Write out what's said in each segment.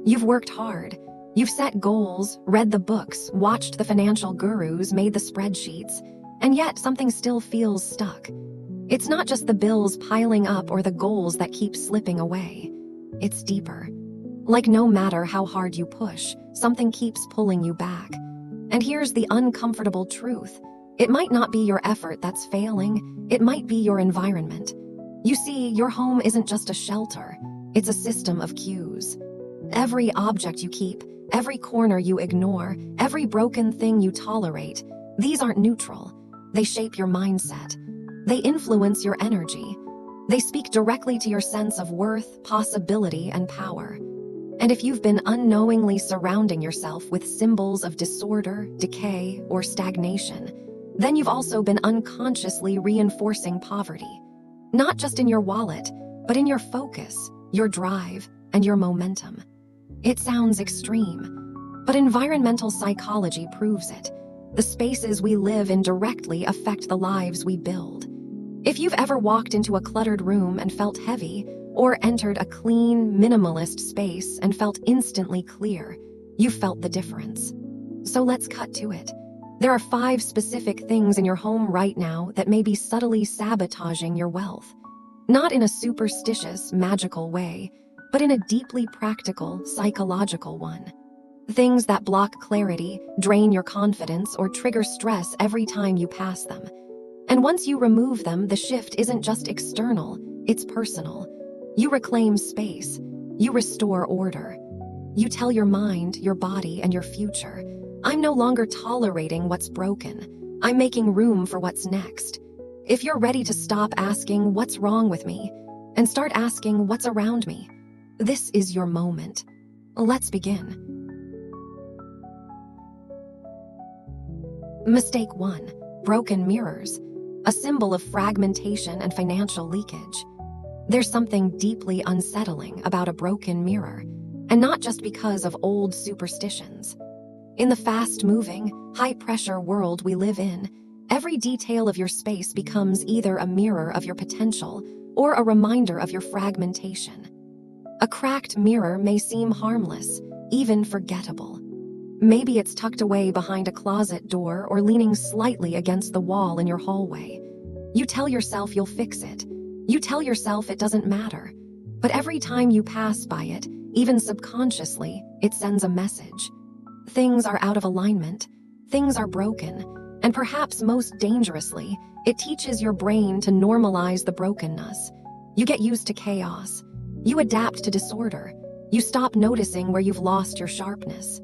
You've worked hard. You've set goals, read the books, watched the financial gurus, made the spreadsheets, and yet something still feels stuck. It's not just the bills piling up or the goals that keep slipping away. It's deeper. Like no matter how hard you push, something keeps pulling you back. And here's the uncomfortable truth. It might not be your effort that's failing, it might be your environment. You see, your home isn't just a shelter, it's a system of cues. Every object you keep, every corner you ignore, every broken thing you tolerate, these aren't neutral. They shape your mindset. They influence your energy. They speak directly to your sense of worth, possibility, and power. And if you've been unknowingly surrounding yourself with symbols of disorder, decay, or stagnation, then you've also been unconsciously reinforcing poverty. Not just in your wallet, but in your focus, your drive, and your momentum. It sounds extreme, but environmental psychology proves it. The spaces we live in directly affect the lives we build. If you've ever walked into a cluttered room and felt heavy, or entered a clean, minimalist space and felt instantly clear, you felt the difference. So let's cut to it. There are 5 specific things in your home right now that may be subtly sabotaging your wealth. Not in a superstitious, magical way, but in a deeply practical, psychological one. Things that block clarity, drain your confidence, or trigger stress every time you pass them. And once you remove them, the shift isn't just external, it's personal. You reclaim space. You restore order. You tell your mind, your body, and your future, I'm no longer tolerating what's broken. I'm making room for what's next. If you're ready to stop asking, what's wrong with me, and start asking, what's around me, this is your moment. Let's begin. Mistake 1. Broken mirrors. A symbol of fragmentation and financial leakage. There's something deeply unsettling about a broken mirror, and not just because of old superstitions. In the fast-moving, high-pressure world we live in, every detail of your space becomes either a mirror of your potential or a reminder of your fragmentation. A cracked mirror may seem harmless, even forgettable. Maybe it's tucked away behind a closet door or leaning slightly against the wall in your hallway. You tell yourself you'll fix it. You tell yourself it doesn't matter. But every time you pass by it, even subconsciously, it sends a message. Things are out of alignment. Things are broken. And perhaps most dangerously, it teaches your brain to normalize the brokenness. You get used to chaos. You adapt to disorder. You stop noticing where you've lost your sharpness.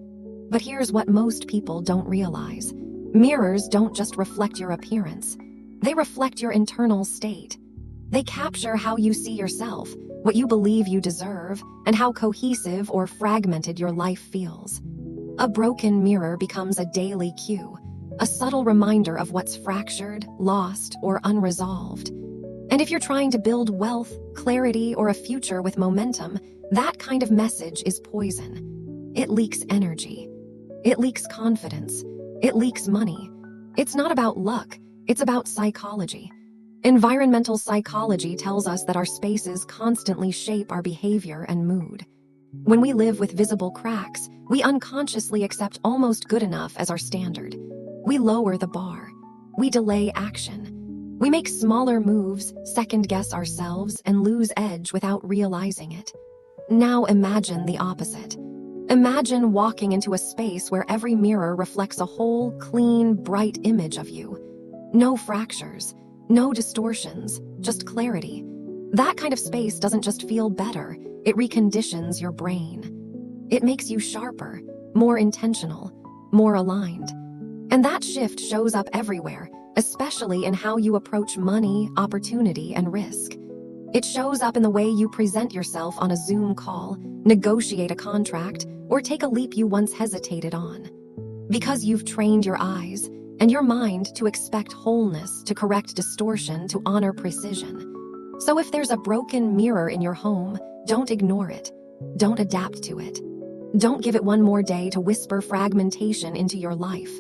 But here's what most people don't realize. Mirrors don't just reflect your appearance. They reflect your internal state. They capture how you see yourself, what you believe you deserve, and how cohesive or fragmented your life feels. A broken mirror becomes a daily cue, a subtle reminder of what's fractured, lost, or unresolved. And if you're trying to build wealth, clarity, or a future with momentum, that kind of message is poison. It leaks energy. It leaks confidence. It leaks money. It's not about luck, it's about psychology. Environmental psychology tells us that our spaces constantly shape our behavior and mood. When we live with visible cracks, we unconsciously accept almost good enough as our standard. We lower the bar. We delay action. We make smaller moves, second-guess ourselves, and lose edge without realizing it. Now imagine the opposite. Imagine walking into a space where every mirror reflects a whole, clean, bright image of you. No fractures, no distortions, just clarity. That kind of space doesn't just feel better, it reconditions your brain. It makes you sharper, more intentional, more aligned. And that shift shows up everywhere, especially in how you approach money, opportunity, and risk. It shows up in the way you present yourself on a Zoom call, negotiate a contract, or take a leap you once hesitated on. Because you've trained your eyes and your mind to expect wholeness, to correct distortion, to honor precision. So if there's a broken mirror in your home, don't ignore it. Don't adapt to it. Don't give it one more day to whisper fragmentation into your life.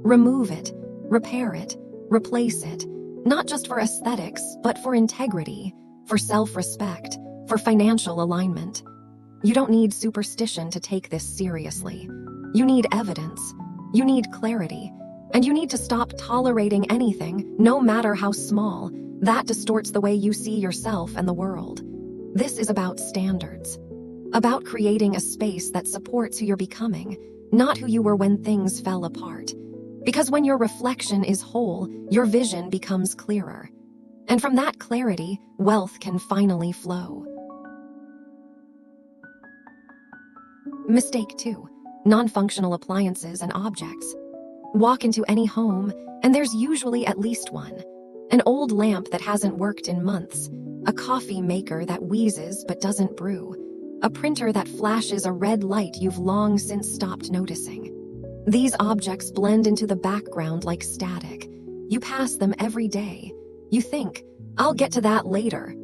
Remove it, repair it, replace it, not just for aesthetics, but for integrity, for self-respect, for financial alignment. You don't need superstition to take this seriously. You need evidence. You need clarity. And you need to stop tolerating anything, no matter how small, that distorts the way you see yourself and the world. This is about standards. About creating a space that supports who you're becoming, not who you were when things fell apart. Because when your reflection is whole, your vision becomes clearer. And from that clarity, wealth can finally flow. Mistake 2. Non-functional appliances and objects. Walk into any home, and there's usually at least one. An old lamp that hasn't worked in months. A coffee maker that wheezes but doesn't brew. A printer that flashes a red light you've long since stopped noticing. These objects blend into the background like static. You pass them every day. You think, I'll get to that later.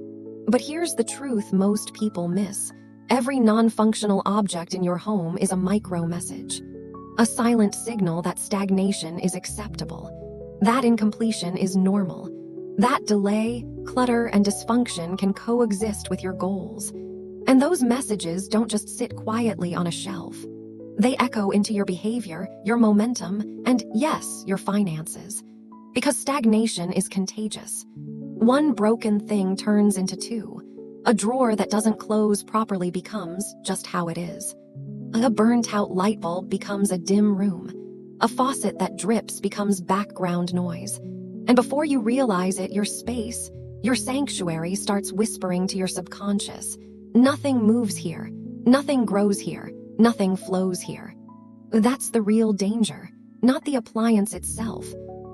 But here's the truth most people miss. Every non-functional object in your home is a micro-message. A silent signal that stagnation is acceptable. That incompletion is normal. That delay, clutter, and dysfunction can coexist with your goals. And those messages don't just sit quietly on a shelf. They echo into your behavior, your momentum, and yes, your finances. Because stagnation is contagious. One broken thing turns into two. A drawer that doesn't close properly becomes just how it is. A burnt-out light bulb becomes a dim room. A faucet that drips becomes background noise. And before you realize it, your space, your sanctuary starts whispering to your subconscious. Nothing moves here. Nothing grows here. Nothing flows here. That's the real danger, not the appliance itself,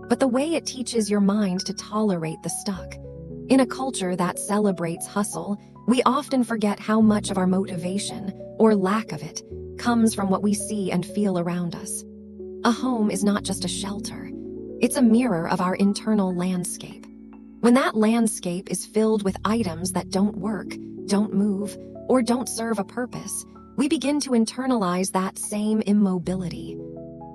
but the way it teaches your mind to tolerate the stuck. In a culture that celebrates hustle, we often forget how much of our motivation, or lack of it, comes from what we see and feel around us. A home is not just a shelter. It's a mirror of our internal landscape. When that landscape is filled with items that don't work, don't move, or don't serve a purpose, we begin to internalize that same immobility.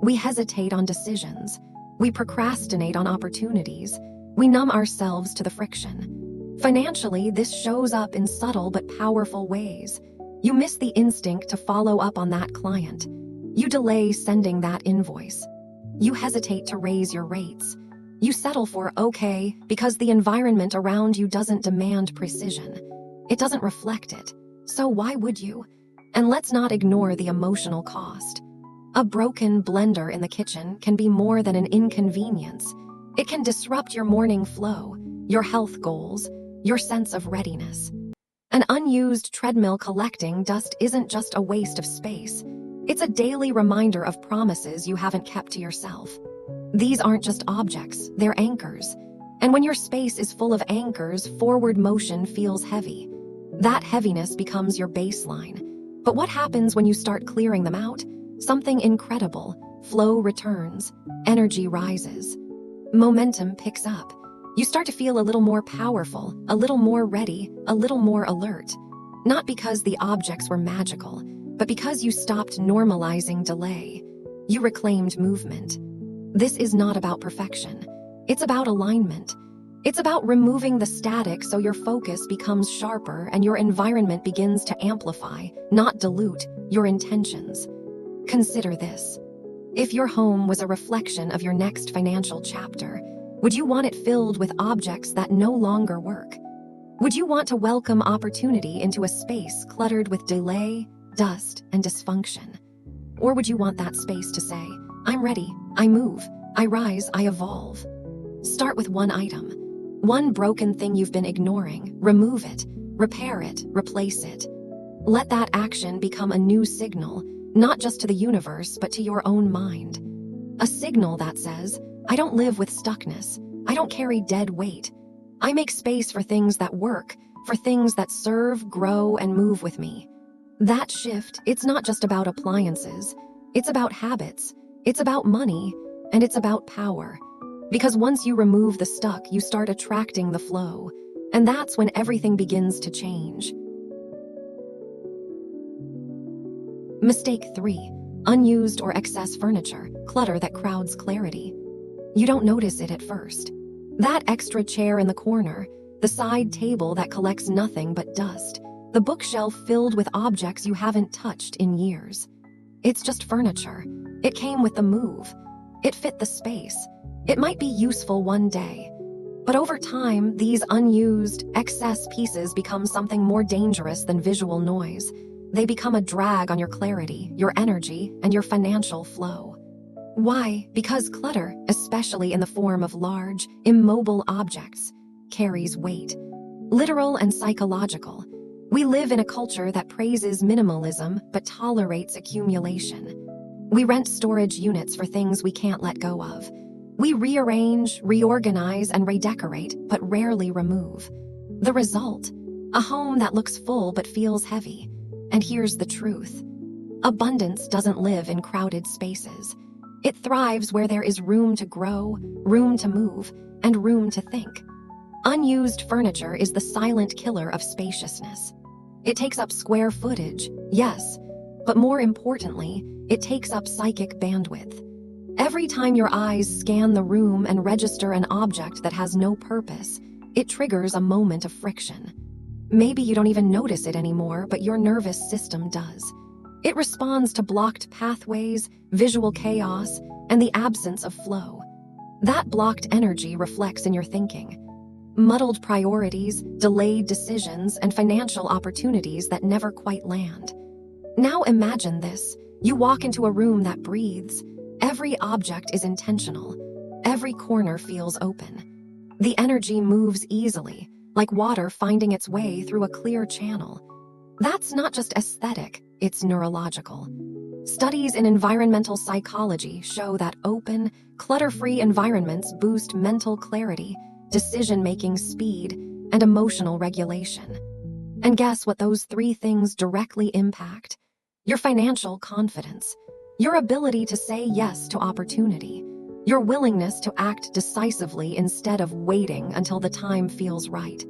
We hesitate on decisions. We procrastinate on opportunities. We numb ourselves to the friction. Financially, this shows up in subtle but powerful ways. You miss the instinct to follow up on that client. You delay sending that invoice. You hesitate to raise your rates. You settle for okay because the environment around you doesn't demand precision. It doesn't reflect it. So why would you? And let's not ignore the emotional cost. A broken blender in the kitchen can be more than an inconvenience. It can disrupt your morning flow, your health goals, your sense of readiness. An unused treadmill collecting dust isn't just a waste of space. It's a daily reminder of promises you haven't kept to yourself. These aren't just objects, they're anchors. And when your space is full of anchors, forward motion feels heavy. That heaviness becomes your baseline. But what happens when you start clearing them out? Something incredible. Flow returns. Energy rises. Momentum picks up. You start to feel a little more powerful, a little more ready, a little more alert. Not because the objects were magical, but because you stopped normalizing delay. You reclaimed movement. This is not about perfection. It's about alignment. It's about removing the static so your focus becomes sharper and your environment begins to amplify, not dilute, your intentions. Consider this. If your home was a reflection of your next financial chapter, would you want it filled with objects that no longer work? Would you want to welcome opportunity into a space cluttered with delay, dust, and dysfunction? Or would you want that space to say, I'm ready, I move, I rise, I evolve? Start with one item. One broken thing you've been ignoring. Remove it, repair it, replace it. Let that action become a new signal, not just to the universe, but to your own mind. A signal that says, I don't live with stuckness. I don't carry dead weight. I make space for things that work, for things that serve, grow, and move with me. That shift, it's not just about appliances. It's about habits. It's about money. And it's about power. Because once you remove the stuck, you start attracting the flow. And that's when everything begins to change. Mistake 3. Unused or excess furniture, clutter that crowds clarity. You don't notice it at first. That extra chair in the corner, the side table that collects nothing but dust, The bookshelf filled with objects you haven't touched in years. It's just furniture. It came with the move. It fit the space. It might be useful one day. But over time, these unused, excess pieces become something more dangerous than visual noise. They become a drag on your clarity, your energy, and your financial flow. Why? Because clutter, especially in the form of large, immobile objects, carries weight. Literal and psychological. We live in a culture that praises minimalism but tolerates accumulation. We rent storage units for things we can't let go of. We rearrange, reorganize, and redecorate, but rarely remove. The result? A home that looks full but feels heavy. And here's the truth. Abundance doesn't live in crowded spaces. It thrives where there is room to grow, room to move, and room to think. Unused furniture is the silent killer of spaciousness. It takes up square footage, yes, but more importantly, it takes up psychic bandwidth. Every time your eyes scan the room and register an object that has no purpose, it triggers a moment of friction. Maybe you don't even notice it anymore, but your nervous system does. It responds to blocked pathways, visual chaos, and the absence of flow. That blocked energy reflects in your thinking. Muddled priorities, delayed decisions, and financial opportunities that never quite land. Now imagine this. You walk into a room that breathes. Every object is intentional. Every corner feels open. The energy moves easily, like water finding its way through a clear channel. That's not just aesthetic, it's neurological. Studies in environmental psychology show that open, clutter-free environments boost mental clarity, decision-making speed, and emotional regulation. And guess what those three things directly impact? Your financial confidence, your ability to say yes to opportunity, your willingness to act decisively instead of waiting until the time feels right.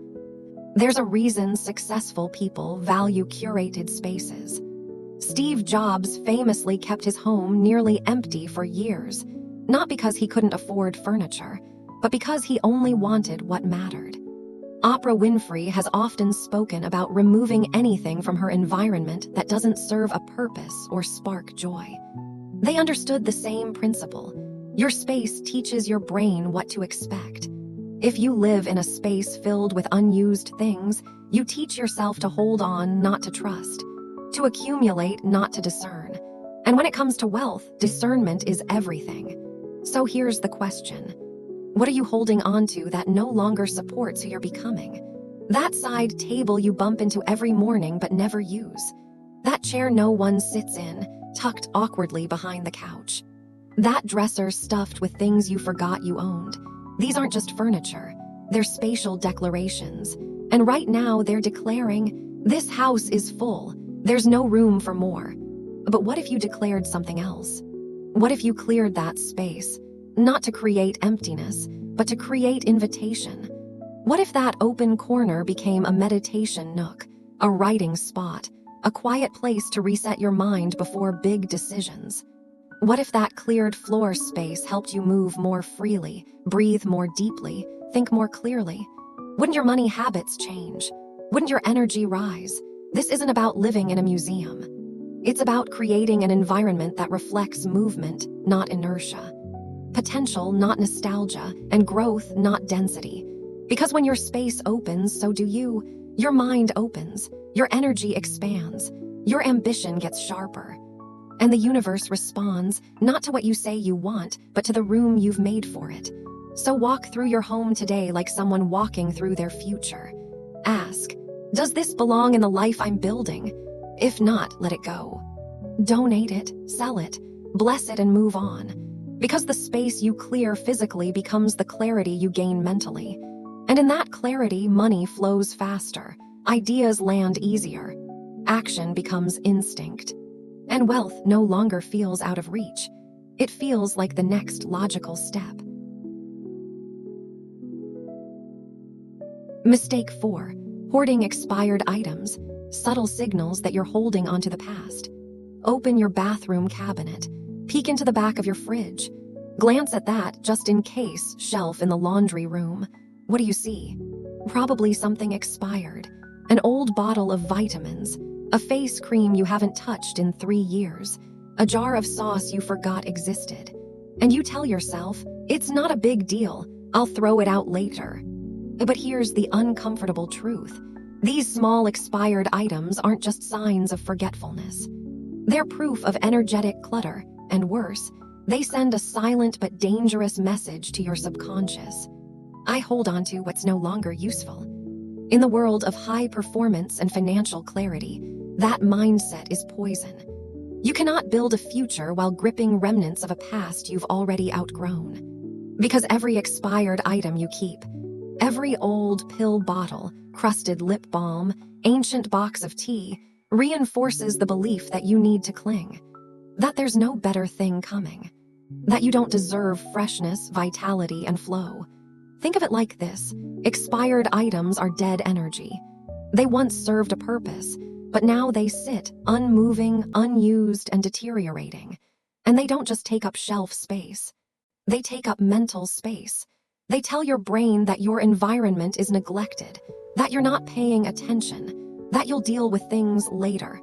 There's a reason successful people value curated spaces. Steve Jobs famously kept his home nearly empty for years, not because he couldn't afford furniture, but because he only wanted what mattered. Oprah Winfrey has often spoken about removing anything from her environment that doesn't serve a purpose or spark joy. They understood the same principle. Your space teaches your brain what to expect. If you live in a space filled with unused things, you teach yourself to hold on, not to trust, to accumulate, not to discern. And when it comes to wealth, discernment is everything. So here's the question. What are you holding on to that no longer supports who you're becoming? That side table you bump into every morning but never use. That chair no one sits in, tucked awkwardly behind the couch. That dresser stuffed with things you forgot you owned. These aren't just furniture. They're spatial declarations. And right now they're declaring, this house is full. There's no room for more. But what if you declared something else? What if you cleared that space? Not to create emptiness, but to create invitation. What if that open corner became a meditation nook, a writing spot, a quiet place to reset your mind before big decisions? What if that cleared floor space helped you move more freely, breathe more deeply, think more clearly? Wouldn't your money habits change? Wouldn't your energy rise? This isn't about living in a museum. It's about creating an environment that reflects movement, not inertia. Potential, not nostalgia, and growth, not density. Because when your space opens, so do you. Your mind opens, your energy expands, your ambition gets sharper. And the universe responds, not to what you say you want, but to the room you've made for it. So walk through your home today like someone walking through their future. Ask, does this belong in the life I'm building? If not, let it go. Donate it, sell it, bless it, and move on. Because the space you clear physically becomes the clarity you gain mentally. And in that clarity, money flows faster, ideas land easier, action becomes instinct. And wealth no longer feels out of reach. It feels like the next logical step. Mistake 4. Hoarding expired items, subtle signals that you're holding onto the past. Open your bathroom cabinet. Peek into the back of your fridge. Glance at that just in case shelf in the laundry room. What do you see? Probably something expired. An old bottle of vitamins, a face cream you haven't touched in 3 years, a jar of sauce you forgot existed. And you tell yourself, it's not a big deal, I'll throw it out later. But here's the uncomfortable truth. These small expired items aren't just signs of forgetfulness. They're proof of energetic clutter, and worse, they send a silent but dangerous message to your subconscious. I hold on to what's no longer useful. In the world of high performance and financial clarity, that mindset is poison. You cannot build a future while gripping remnants of a past you've already outgrown. Because every expired item you keep, every old pill bottle, crusted lip balm, ancient box of tea, reinforces the belief that you need to cling, that there's no better thing coming, that you don't deserve freshness, vitality, and flow. Think of it like this: expired items are dead energy. They once served a purpose, but now they sit, unmoving, unused, and deteriorating. And they don't just take up shelf space. They take up mental space. They tell your brain that your environment is neglected, that you're not paying attention, that you'll deal with things later.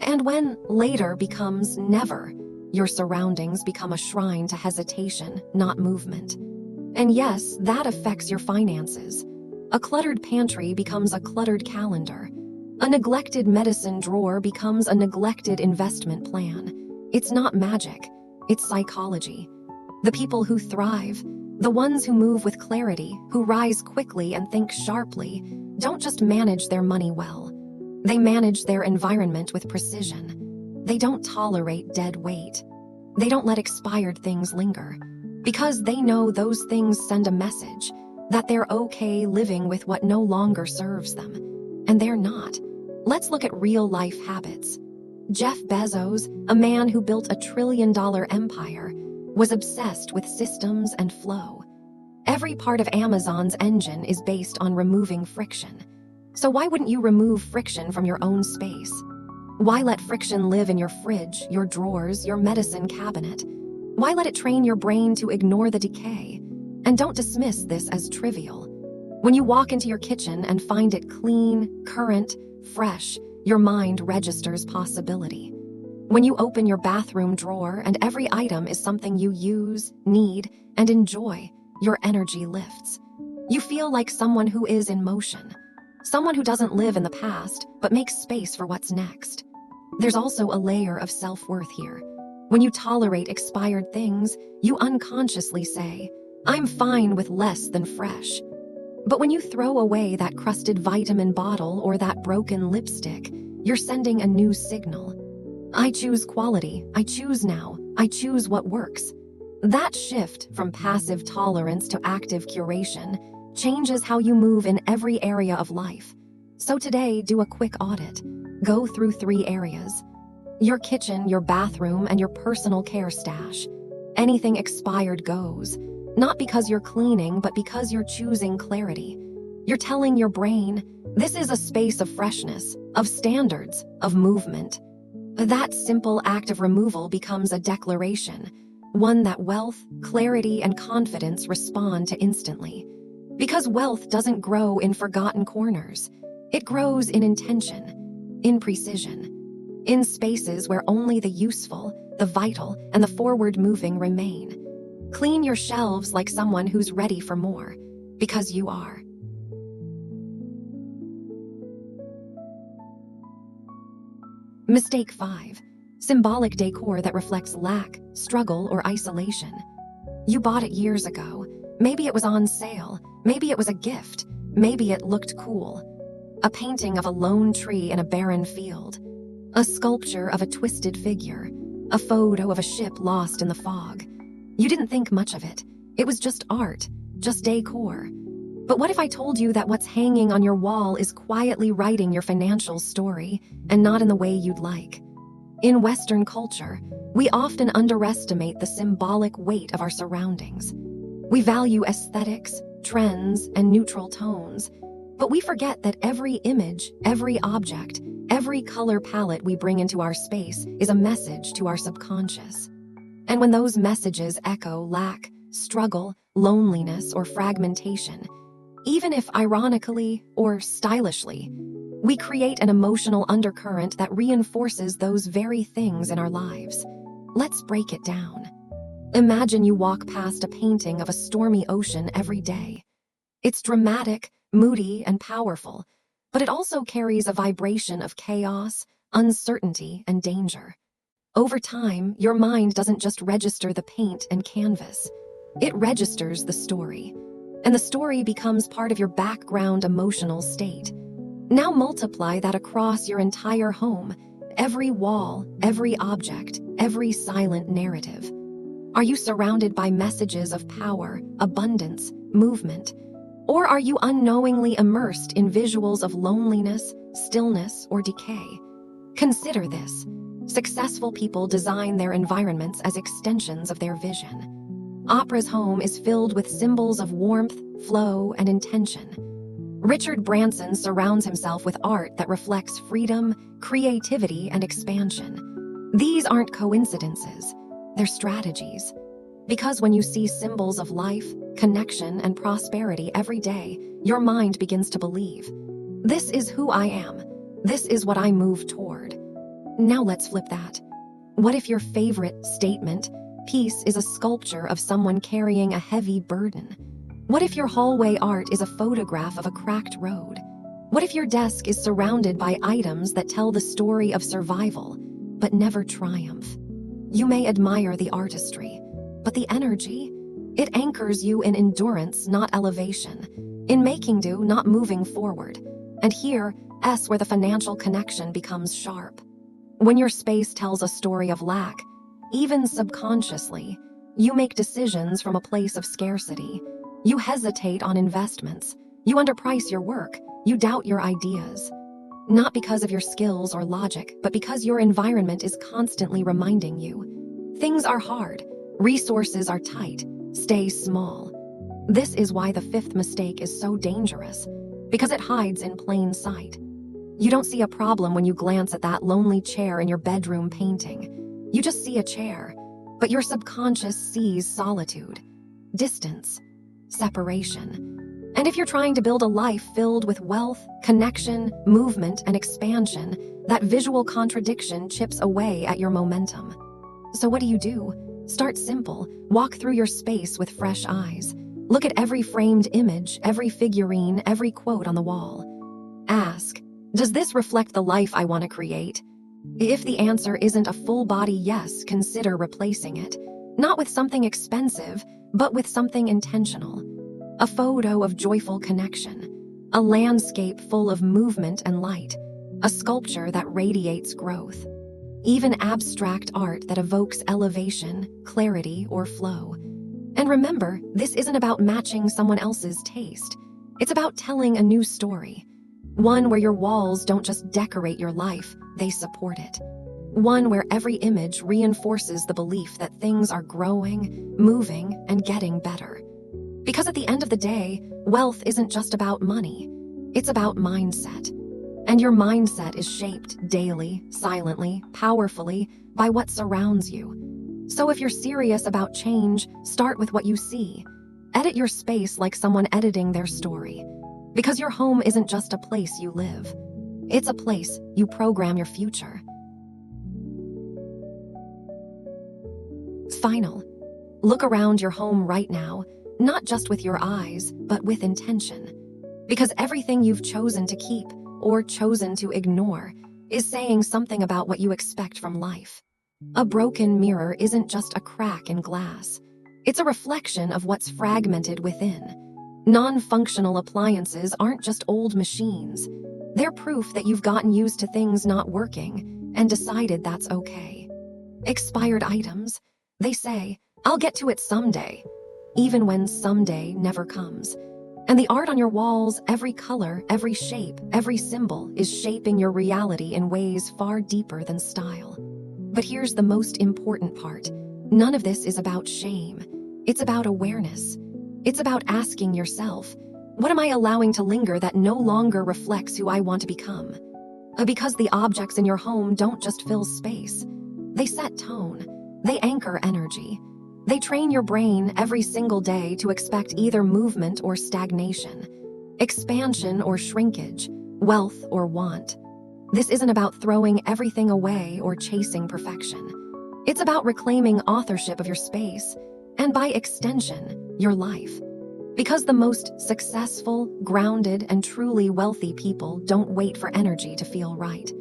And when later becomes never, your surroundings become a shrine to hesitation, not movement. And yes, that affects your finances. A cluttered pantry becomes a cluttered calendar. A neglected medicine drawer becomes a neglected investment plan. It's not magic, it's psychology. The people who thrive, the ones who move with clarity, who rise quickly and think sharply, don't just manage their money well. They manage their environment with precision. They don't tolerate dead weight. They don't let expired things linger. Because they know those things send a message that they're okay living with what no longer serves them. And they're not. Let's look at real-life habits. Jeff Bezos, a man who built $1 trillion empire, was obsessed with systems and flow. Every part of Amazon's engine is based on removing friction. So why wouldn't you remove friction from your own space? Why let friction live in your fridge, your drawers, your medicine cabinet? Why let it train your brain to ignore the decay? And don't dismiss this as trivial. When you walk into your kitchen and find it clean, current, fresh, your mind registers possibility. When you open your bathroom drawer and every item is something you use, need, and enjoy, your energy lifts. You feel like someone who is in motion. Someone who doesn't live in the past, but makes space for what's next. There's also a layer of self-worth here. When you tolerate expired things, you unconsciously say, I'm fine with less than fresh. But when you throw away that crusted vitamin bottle or that broken lipstick, you're sending a new signal. I choose quality, I choose now, I choose what works. That shift from passive tolerance to active curation changes how you move in every area of life. So today, do a quick audit. Go through 3 areas. Your kitchen, your bathroom, and your personal care stash. Anything expired goes. Not because you're cleaning, but because you're choosing clarity. You're telling your brain, this is a space of freshness, of standards, of movement. That simple act of removal becomes a declaration, one that wealth, clarity, and confidence respond to instantly. Because wealth doesn't grow in forgotten corners. It grows in intention, in precision. In spaces where only the useful, the vital, and the forward-moving remain. Clean your shelves like someone who's ready for more, because you are. Mistake 5. Symbolic decor that reflects lack, struggle, or isolation. You bought it years ago. Maybe it was on sale. Maybe it was a gift. Maybe it looked cool. A painting of a lone tree in a barren field. A sculpture of a twisted figure. A photo of a ship lost in the fog. You didn't think much of it. It was just art, just decor. But what if I told you that what's hanging on your wall is quietly writing your financial story, and not in the way you'd like? In Western culture, we often underestimate the symbolic weight of our surroundings. We value aesthetics, trends, and neutral tones, but we forget that every image, every object, every color palette we bring into our space is a message to our subconscious. And when those messages echo lack, struggle, loneliness, or fragmentation, even if ironically or stylishly, We create an emotional undercurrent that reinforces those very things in our lives. Let's break it down. Imagine you walk past a painting of a stormy ocean every day. It's dramatic, moody, and powerful, but it also carries a vibration of chaos, uncertainty, and danger. Over time, your mind doesn't just register the paint and canvas. It registers the story, and the story becomes part of your background emotional state. Now multiply that across your entire home, every wall, every object, every silent narrative. Are you surrounded by messages of power, abundance, movement? Or are you unknowingly immersed in visuals of loneliness, stillness, or decay? Consider this. Successful people design their environments as extensions of their vision. Oprah's home is filled with symbols of warmth, flow, and intention. Richard Branson surrounds himself with art that reflects freedom, creativity, and expansion. These aren't coincidences, they're strategies. Because when you see symbols of life, connection, and prosperity every day, your mind begins to believe, this is who I am. This is what I move toward. Now let's flip that. What if your favorite statement piece is a sculpture of someone carrying a heavy burden? What if your hallway art is a photograph of a cracked road? What if your desk is surrounded by items that tell the story of survival, but never triumph? You may admire the artistry, but the energy? It anchors you in endurance, not elevation, in making do, not moving forward. And here's where the financial connection becomes sharp. When your space tells a story of lack, even subconsciously, you make decisions from a place of scarcity. You hesitate on investments. You underprice your work. You doubt your ideas. Not because of your skills or logic, but because your environment is constantly reminding you. Things are hard. Resources are tight. Stay small. This is why the fifth mistake is so dangerous, because it hides in plain sight. You don't see a problem when you glance at that lonely chair in your bedroom painting. You just see a chair, but your subconscious sees solitude, distance, separation. And if you're trying to build a life filled with wealth, connection, movement, and expansion, that visual contradiction chips away at your momentum. So what do? Start simple. Walk through your space with fresh eyes. Look at every framed image, every figurine, every quote on the wall. Ask, does this reflect the life I want to create? If the answer isn't a full-body yes, consider replacing it. Not with something expensive, but with something intentional. A photo of joyful connection. A landscape full of movement and light. A sculpture that radiates growth. Even abstract art that evokes elevation, clarity, or flow. And remember, this isn't about matching someone else's taste. It's about telling a new story. One where your walls don't just decorate your life, they support it. One where every image reinforces the belief that things are growing, moving, and getting better. Because at the end of the day, wealth isn't just about money. It's about mindset. And your mindset is shaped daily, silently, powerfully by what surrounds you. So if you're serious about change, start with what you see. Edit your space like someone editing their story. Because your home isn't just a place you live. It's a place you program your future. Final. Look around your home right now, not just with your eyes, but with intention. Because everything you've chosen to keep or chosen to ignore is saying something about what you expect from life. A broken mirror isn't just a crack in glass. It's a reflection of what's fragmented within. Non-functional appliances aren't just old machines. They're proof that you've gotten used to things not working and decided that's okay. Expired items, they say, I'll get to it someday, even when someday never comes. And the art on your walls, every color, every shape, every symbol is shaping your reality in ways far deeper than style. But here's the most important part. None of this is about shame. It's about awareness. It's about asking yourself, what am I allowing to linger that no longer reflects who I want to become? Because the objects in your home don't just fill space. They set tone. They anchor energy. They train your brain every single day to expect either movement or stagnation, expansion or shrinkage, wealth, or want. This isn't about throwing everything away or chasing perfection. It's about reclaiming authorship of your space, and by extension, your life. Because the most successful, grounded, and truly wealthy people don't wait for energy to feel right.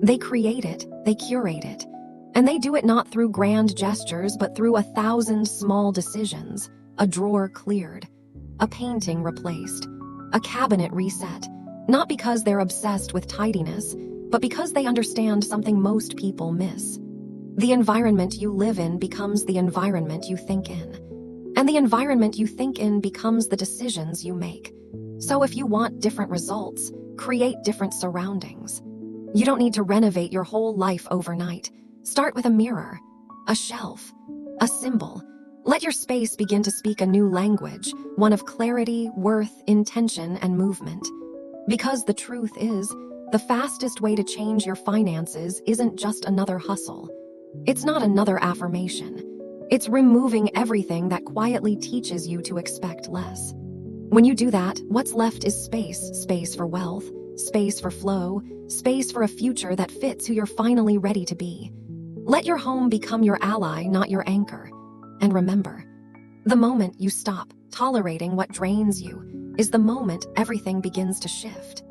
They create it, they curate it, and they do it not through grand gestures but through 1,000 small decisions: a drawer cleared, a painting replaced, a cabinet reset, not because they're obsessed with tidiness, but because they understand something most people miss. The environment you live in becomes the environment you think in. And the environment you think in becomes the decisions you make. So if you want different results, create different surroundings. You don't need to renovate your whole life overnight. Start with a mirror, a shelf, a symbol. Let your space begin to speak a new language, one of clarity, worth, intention, and movement. Because the truth is, the fastest way to change your finances isn't just another hustle. It's not another affirmation. It's removing everything that quietly teaches you to expect less. When you do that, what's left is space for wealth, space for flow, space for a future that fits who you're finally ready to be. Let your home become your ally, not your anchor. And remember, the moment you stop tolerating what drains you is the moment everything begins to shift.